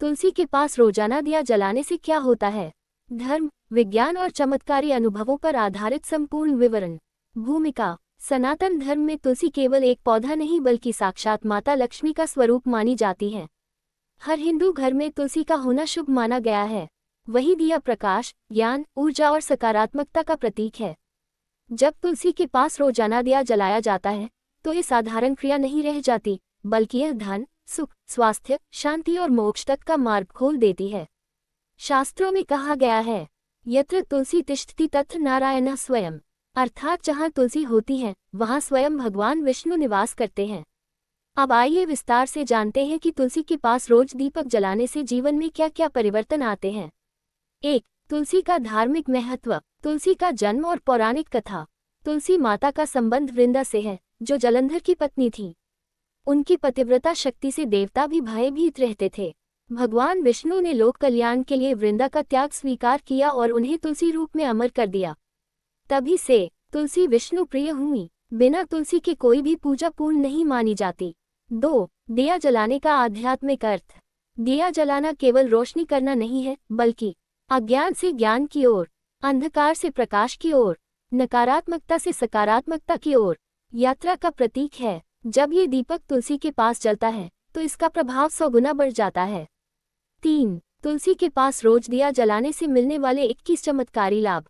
तुलसी के पास रोजाना दिया जलाने से क्या होता है? धर्म, विज्ञान और चमत्कारी अनुभवों पर आधारित संपूर्ण विवरण। भूमिका। सनातन धर्म में तुलसी केवल एक पौधा नहीं बल्कि साक्षात माता लक्ष्मी का स्वरूप मानी जाती है। हर हिंदू घर में तुलसी का होना शुभ माना गया है। वही दिया प्रकाश, ज्ञान, ऊर्जा और सकारात्मकता का प्रतीक है। जब तुलसी के पास रोजाना दिया जलाया जाता है तो ये साधारण क्रिया नहीं रह जाती, बल्कि यह धन, सुख, स्वास्थ्य, शांति और मोक्ष तक का मार्ग खोल देती है। शास्त्रों में कहा गया है, यत्र तुलसी तिष्ठति तत्र नारायणः स्वयं, अर्थात जहाँ तुलसी होती है वहाँ स्वयं भगवान विष्णु निवास करते हैं। अब आइए विस्तार से जानते हैं कि तुलसी के पास रोज दीपक जलाने से जीवन में क्या क्या परिवर्तन आते हैं। 1. तुलसी का धार्मिक महत्व। तुलसी का जन्म और पौराणिक कथा। तुलसी माता का संबंध वृंदा से है, जो जलंधर की पत्नी थी। उनकी पतिव्रता शक्ति से देवता भी भयभीत रहते थे। भगवान विष्णु ने लोक कल्याण के लिए वृंदा का त्याग स्वीकार किया और उन्हें तुलसी रूप में अमर कर दिया। तभी से तुलसी विष्णु प्रिय हुई। बिना तुलसी के कोई भी पूजा पूर्ण नहीं मानी जाती। 2. दिया जलाने का आध्यात्मिक अर्थ। दिया जलाना केवल रोशनी करना नहीं है, बल्कि अज्ञान से ज्ञान की ओर, अंधकार से प्रकाश की ओर, नकारात्मकता से सकारात्मकता की ओर यात्रा का प्रतीक है। जब ये दीपक तुलसी के पास जलता है तो इसका प्रभाव 100 गुना बढ़ जाता है। 3. तुलसी के पास रोज दिया जलाने से मिलने वाले 21 चमत्कारी लाभ।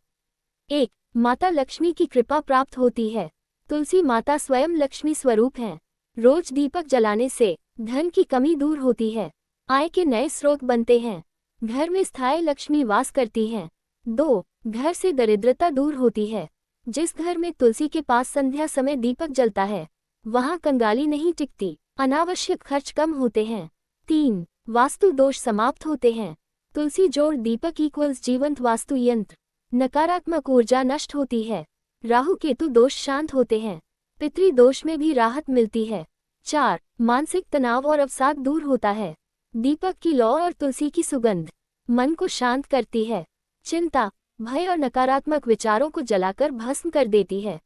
1. माता लक्ष्मी की कृपा प्राप्त होती है। तुलसी माता स्वयं लक्ष्मी स्वरूप हैं। रोज दीपक जलाने से धन की कमी दूर होती है, आय के नए स्रोत बनते हैं, घर में स्थायी लक्ष्मी वास करती हैं। 2. घर से दरिद्रता दूर होती है। जिस घर में तुलसी के पास संध्या समय दीपक जलता है वहाँ कंगाली नहीं टिकती, अनावश्यक खर्च कम होते हैं। 3. वास्तु दोष समाप्त होते हैं। तुलसी जोड़ दीपक इक्वल्स जीवंत वास्तु यंत्र। नकारात्मक ऊर्जा नष्ट होती है, राहु केतु दोष शांत होते हैं, पितृ दोष में भी राहत मिलती है। 4. मानसिक तनाव और अवसाद दूर होता है। दीपक की लौ और तुलसी की सुगंध मन को शांत करती है, चिंता, भय और नकारात्मक विचारों को जलाकर भस्म कर देती है।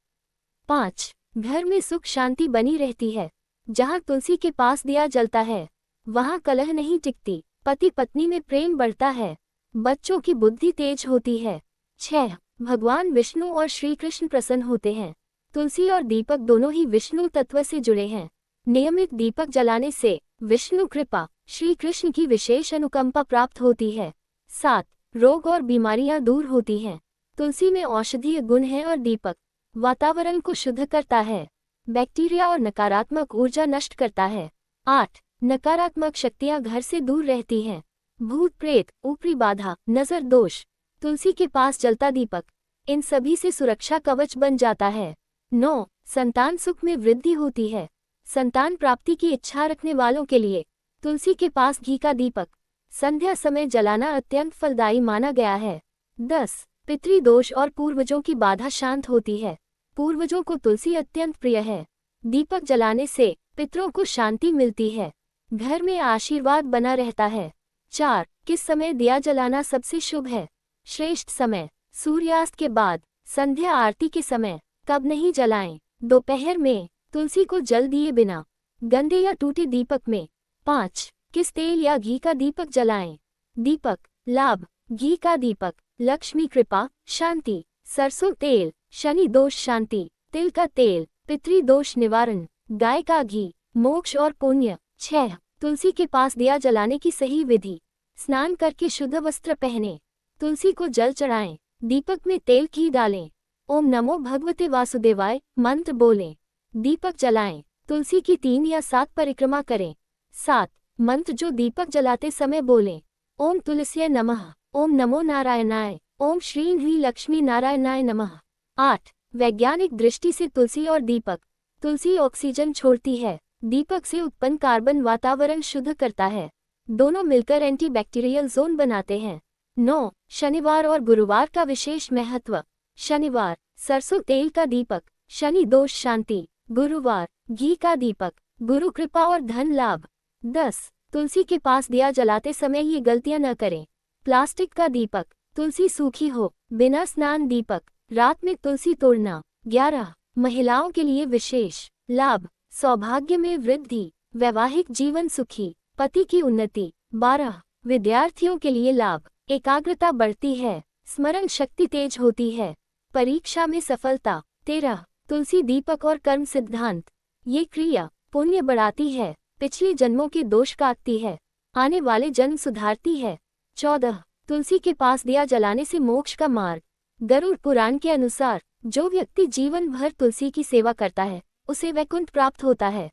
5. घर में सुख शांति बनी रहती है। जहाँ तुलसी के पास दिया जलता है वहाँ कलह नहीं टिकती, पति पत्नी में प्रेम बढ़ता है, बच्चों की बुद्धि तेज होती है। 6. भगवान विष्णु और श्री कृष्ण प्रसन्न होते हैं। तुलसी और दीपक दोनों ही विष्णु तत्व से जुड़े हैं। नियमित दीपक जलाने से विष्णु कृपा, श्री कृष्ण की विशेष अनुकंपा प्राप्त होती है। 7. रोग और बीमारियां दूर होती हैं। तुलसी में औषधीय गुण है और दीपक वातावरण को शुद्ध करता है, बैक्टीरिया और नकारात्मक ऊर्जा नष्ट करता है। 8. नकारात्मक शक्तियां घर से दूर रहती हैं। भूत प्रेत, ऊपरी बाधा, नजर दोष, तुलसी के पास जलता दीपक इन सभी से सुरक्षा कवच बन जाता है। 9. संतान सुख में वृद्धि होती है। संतान प्राप्ति की इच्छा रखने वालों के लिए तुलसी के पास घी का दीपक संध्या समय जलाना अत्यंत फलदायी माना गया है। 10. पितृदोष और पूर्वजों की बाधा शांत होती है। पूर्वजों को तुलसी अत्यंत प्रिय है। दीपक जलाने से पितरों को शांति मिलती है, घर में आशीर्वाद बना रहता है। 4. किस समय दिया जलाना सबसे शुभ है? श्रेष्ठ समय सूर्यास्त के बाद, संध्या आरती के समय। कब नहीं जलाएं? दोपहर में, तुलसी को जल दिए बिना, गंदे या टूटे दीपक में। 5. किस तेल या घी का दीपक जलाएं? दीपक लाभ, घी का दीपक लक्ष्मी कृपा, शांति। सरसों तेल, शनि दोष शांति। तिल का तेल, पितृदोष निवारण। गाय का घी, मोक्ष और पुण्य। 6. तुलसी के पास दिया जलाने की सही विधि। स्नान करके शुद्ध वस्त्र पहने, तुलसी को जल चढ़ाएं, दीपक में तेल घी डालें, ओम नमो भगवते वासुदेवाय मंत्र बोलें, दीपक जलाएं, तुलसी की 3 या 7 परिक्रमा करें। 7. मंत्र जो दीपक जलाते समय बोलें, ओम तुलस्यै नमः, ओम नमो नारायणाय, ओम श्रीं ह्रीं लक्ष्मी नारायणाय नमः। 8. वैज्ञानिक दृष्टि से तुलसी और दीपक। तुलसी ऑक्सीजन छोड़ती है, दीपक से उत्पन्न कार्बन वातावरण शुद्ध करता है, दोनों मिलकर एंटीबैक्टीरियल जोन बनाते हैं। 9. शनिवार और गुरुवार का विशेष महत्व। शनिवार, सरसों तेल का दीपक, शनि दोष शांति। गुरुवार, घी का दीपक, गुरु कृपा और धन लाभ। 10. तुलसी के पास दिया जलाते समय ये गलतियां न करें। प्लास्टिक का दीपक, तुलसी सूखी हो, बिना स्नान दीपक, रात में तुलसी तोड़ना। 11. महिलाओं के लिए विशेष लाभ, सौभाग्य में वृद्धि, वैवाहिक जीवन सुखी, पति की उन्नति। 12. विद्यार्थियों के लिए लाभ, एकाग्रता बढ़ती है, स्मरण शक्ति तेज होती है, परीक्षा में सफलता। 13 तुलसी दीपक और कर्म सिद्धांत। ये क्रिया पुण्य बढ़ाती है, पिछले जन्मों के दोष काटती है, आने वाले जन्म सुधारती है। 14 तुलसी के पास दिया जलाने से मोक्ष का मार्ग। गरुड़ पुराण के अनुसार जो व्यक्ति जीवन भर तुलसी की सेवा करता है उसे वैकुंठ प्राप्त होता है।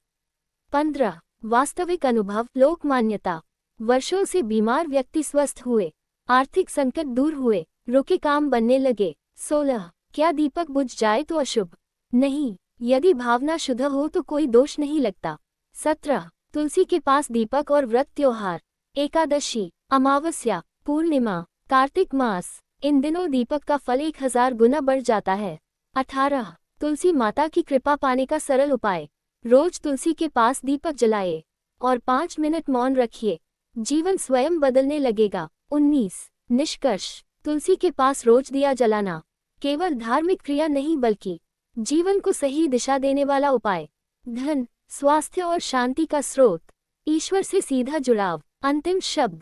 15 वास्तविक अनुभव, लोक मान्यता। वर्षों से बीमार व्यक्ति स्वस्थ हुए, आर्थिक संकट दूर हुए, रुके काम बनने लगे। 16 क्या दीपक बुझ जाए तो अशुभ? नहीं, यदि भावना शुद्ध हो तो कोई दोष नहीं लगता। 17 तुलसी के पास दीपक और व्रत त्योहार। एकादशी, अमावस्या, पूर्णिमा, कार्तिक मास, इन दिनों दीपक का फल 1000 गुना बढ़ जाता है। 18 तुलसी माता की कृपा पाने का सरल उपाय, रोज तुलसी के पास दीपक जलाए और 5 मिनट मौन रखिए, जीवन स्वयं बदलने लगेगा। 19 निष्कर्ष, तुलसी के पास रोज दिया जलाना केवल धार्मिक क्रिया नहीं बल्कि जीवन को सही दिशा देने वाला उपाय। धन, स्वास्थ्य और शांति का स्रोत, ईश्वर से सीधा जुड़ाव। अंतिम शब्द,